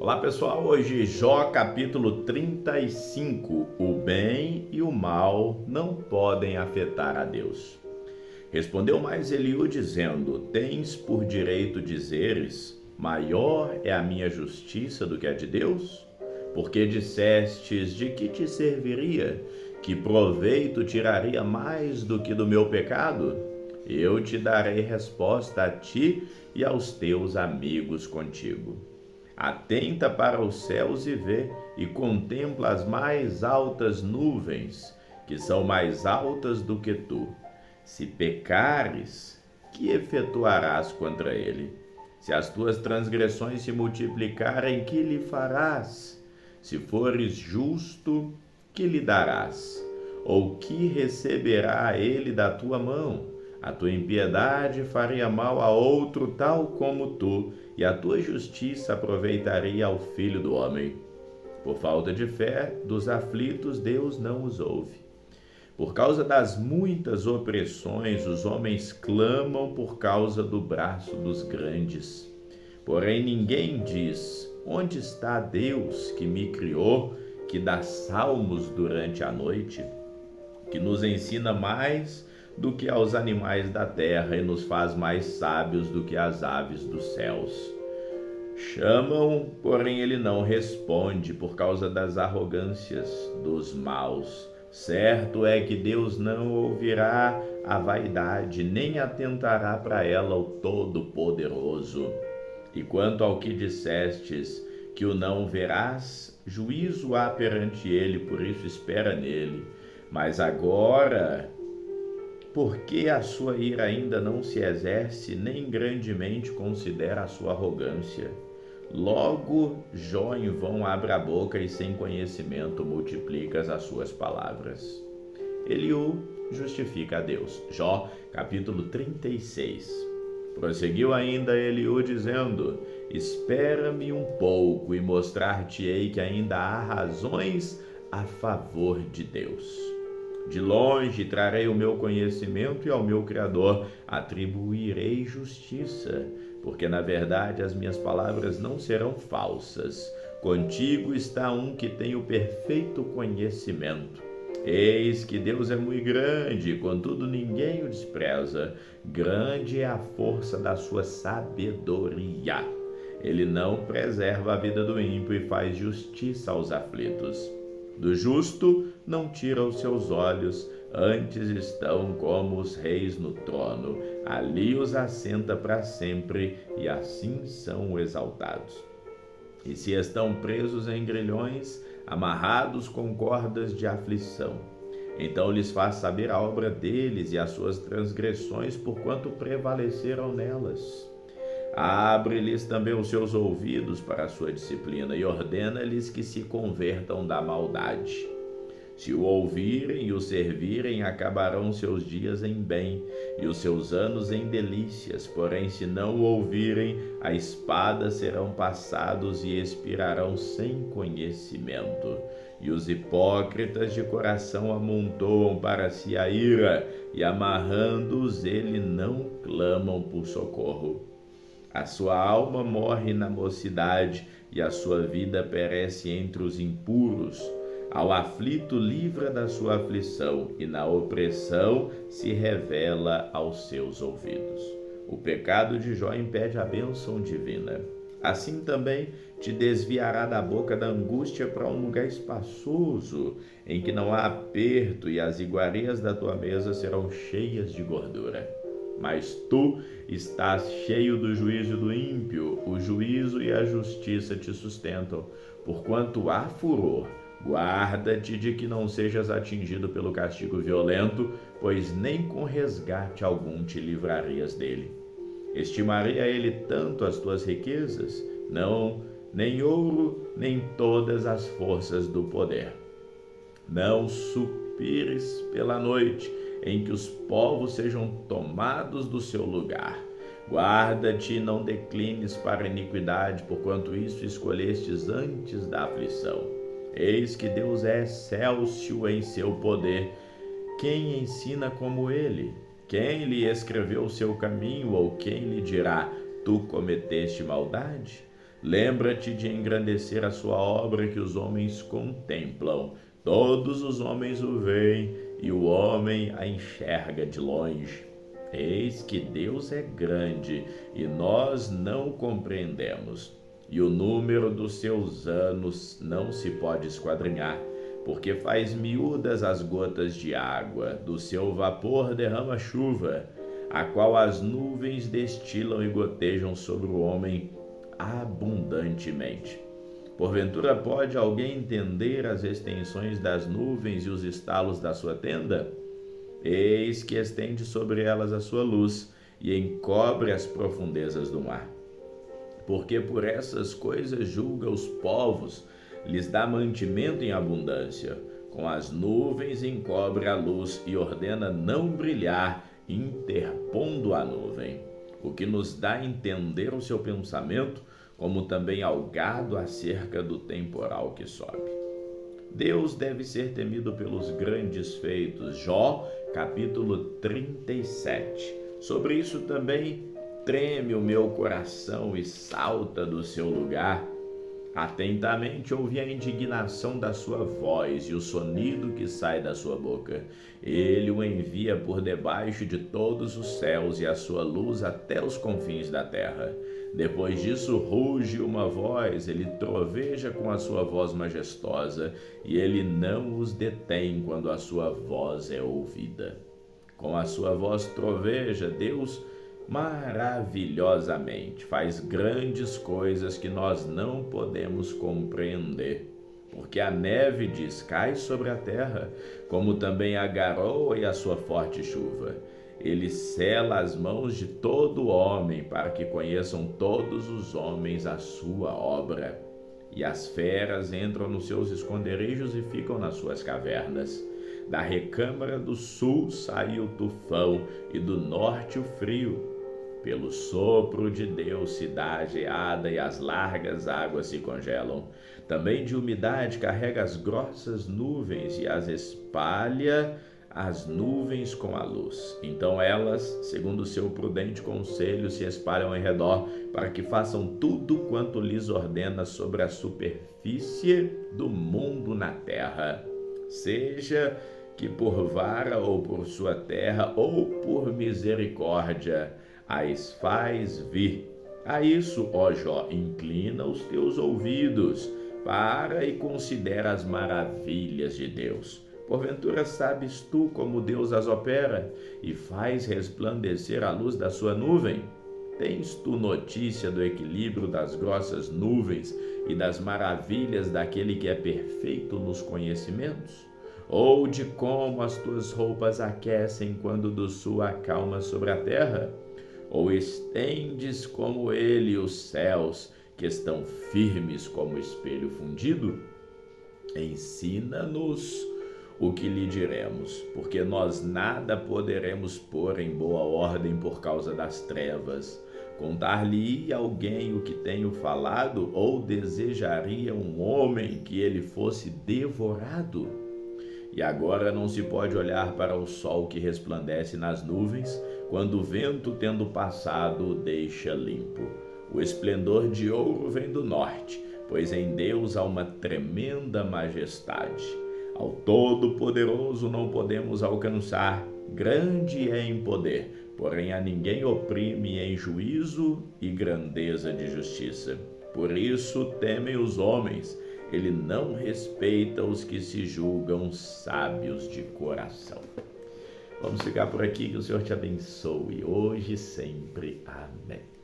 Olá pessoal, hoje Jó capítulo 35. O bem e o mal não podem afetar a Deus. Respondeu mais Eliú dizendo: Tens por direito dizeres, maior é a minha justiça do que a de Deus? Porque dissestes, de que te serviria? Que proveito tiraria mais do que do meu pecado? Eu te darei resposta a ti e aos teus amigos contigo. Atenta para os céus e vê, e contempla as mais altas nuvens, que são mais altas do que tu. Se pecares, que efetuarás contra ele? Se as tuas transgressões se multiplicarem, que lhe farás? Se fores justo, que lhe darás? Ou que receberá ele da tua mão? A tua impiedade faria mal a outro tal como tu, e a tua justiça aproveitaria ao filho do homem. Por falta de fé dos aflitos, Deus não os ouve. Por causa das muitas opressões, os homens clamam por causa do braço dos grandes. Porém, ninguém diz: onde está Deus que me criou, que dá salmos durante a noite, que nos ensina mais do que aos animais da terra e nos faz mais sábios do que as aves dos céus. Chamam, porém ele não responde por causa das arrogâncias dos maus. Certo é que Deus não ouvirá a vaidade, nem atentará para ela o Todo-Poderoso. E quanto ao que dissestes, que o não verás, juízo há perante ele, por isso espera nele. Mas agora, porque a sua ira ainda não se exerce, nem grandemente considera a sua arrogância. Logo, Jó em vão abre a boca e sem conhecimento multiplicas as suas palavras. Eliú justifica a Deus. Jó, capítulo 36. Prosseguiu ainda Eliú dizendo: Espera-me um pouco e mostrar-te-ei que ainda há razões a favor de Deus. De longe trarei o meu conhecimento e ao meu Criador atribuirei justiça, porque na verdade as minhas palavras não serão falsas. Contigo está um que tem o perfeito conhecimento. Eis que Deus é muito grande, contudo ninguém o despreza. Grande é a força da sua sabedoria. Ele não preserva a vida do ímpio e faz justiça aos aflitos. Do justo não tira os seus olhos, antes estão como os reis no trono. Ali os assenta para sempre, e assim são exaltados. E se estão presos em grilhões, amarrados com cordas de aflição, então lhes faz saber a obra deles e as suas transgressões, porquanto prevaleceram nelas. Abre-lhes também os seus ouvidos para a sua disciplina e ordena-lhes que se convertam da maldade. Se o ouvirem e o servirem, acabarão seus dias em bem e os seus anos em delícias. Porém, se não o ouvirem, a espada serão passados e expirarão sem conhecimento. E os hipócritas de coração amontoam para si a ira, e amarrando-os ele não clamam por socorro. A sua alma morre na mocidade, e a sua vida perece entre os impuros. Ao aflito livra da sua aflição, e na opressão se revela aos seus ouvidos. O pecado de Jó impede a bênção divina. Assim também te desviará da boca da angústia para um lugar espaçoso, em que não há aperto, e as iguarias da tua mesa serão cheias de gordura. Mas tu estás cheio do juízo do ímpio, o juízo e a justiça te sustentam. Porquanto há furor, guarda-te de que não sejas atingido pelo castigo violento, pois nem com resgate algum te livrarias dele. Estimaria ele tanto as tuas riquezas? Não, nem ouro, nem todas as forças do poder. Não supires pela noite, em que os povos sejam tomados do seu lugar. Guarda-te e não declines para a iniquidade, porquanto isso escolhestes antes da aflição. Eis que Deus é excelso em seu poder. Quem ensina como ele? Quem lhe escreveu o seu caminho, ou quem lhe dirá: tu cometeste maldade? Lembra-te de engrandecer a sua obra que os homens contemplam. Todos os homens o veem e o homem a enxerga de longe. Eis que Deus é grande e nós não o compreendemos, e o número dos seus anos não se pode esquadrinhar, porque faz miúdas as gotas de água, do seu vapor derrama chuva, a qual as nuvens destilam e gotejam sobre o homem abundantemente. Porventura pode alguém entender as extensões das nuvens e os estalos da sua tenda? Eis que estende sobre elas a sua luz e encobre as profundezas do mar. Porque por essas coisas julga os povos, lhes dá mantimento em abundância. Com as nuvens encobre a luz e ordena não brilhar, interpondo a nuvem. O que nos dá a entender o seu pensamento, como também ao gado acerca do temporal que sobe. Deus deve ser temido pelos grandes feitos. Jó, capítulo 37. Sobre isso também treme o meu coração e salta do seu lugar. Atentamente ouvi a indignação da sua voz e o sonido que sai da sua boca. Ele o envia por debaixo de todos os céus e a sua luz até os confins da terra. Depois disso ruge uma voz, ele troveja com a sua voz majestosa, e ele não os detém quando a sua voz é ouvida. Com a sua voz troveja, Deus maravilhosamente faz grandes coisas que nós não podemos compreender. Porque a neve cai sobre a terra, como também a garoa e a sua forte chuva. Ele sela as mãos de todo homem, para que conheçam todos os homens a sua obra. E as feras entram nos seus esconderijos e ficam nas suas cavernas. Da recâmara do sul sai o tufão, e do norte o frio. Pelo sopro de Deus se dá a geada, e as largas águas se congelam. Também de umidade carrega as grossas nuvens, e as espalha as nuvens com a luz. Então elas, segundo o seu prudente conselho, se espalham em redor, para que façam tudo quanto lhes ordena sobre a superfície do mundo na terra. Seja que por vara ou por sua terra ou por misericórdia as faz vir. A isso, ó Jó, inclina os teus ouvidos, para e considera as maravilhas de Deus. Porventura sabes tu como Deus as opera e faz resplandecer a luz da sua nuvem? Tens tu notícia do equilíbrio das grossas nuvens e das maravilhas daquele que é perfeito nos conhecimentos? Ou de como as tuas roupas aquecem quando do sul acalma sobre a terra? Ou estendes como ele os céus, que estão firmes como espelho fundido? Ensina-nos o que lhe diremos, porque nós nada poderemos pôr em boa ordem por causa das trevas. Contar-lhe alguém o que tenho falado, ou desejaria um homem que ele fosse devorado? E agora não se pode olhar para o sol que resplandece nas nuvens, quando o vento, tendo passado, o deixa limpo. O esplendor de ouro vem do norte, pois em Deus há uma tremenda majestade. Ao Todo-Poderoso não podemos alcançar, grande é em poder, porém a ninguém oprime em juízo e grandeza de justiça. Por isso temem os homens, ele não respeita os que se julgam sábios de coração. Vamos ficar por aqui, que o Senhor te abençoe, hoje e sempre. Amém.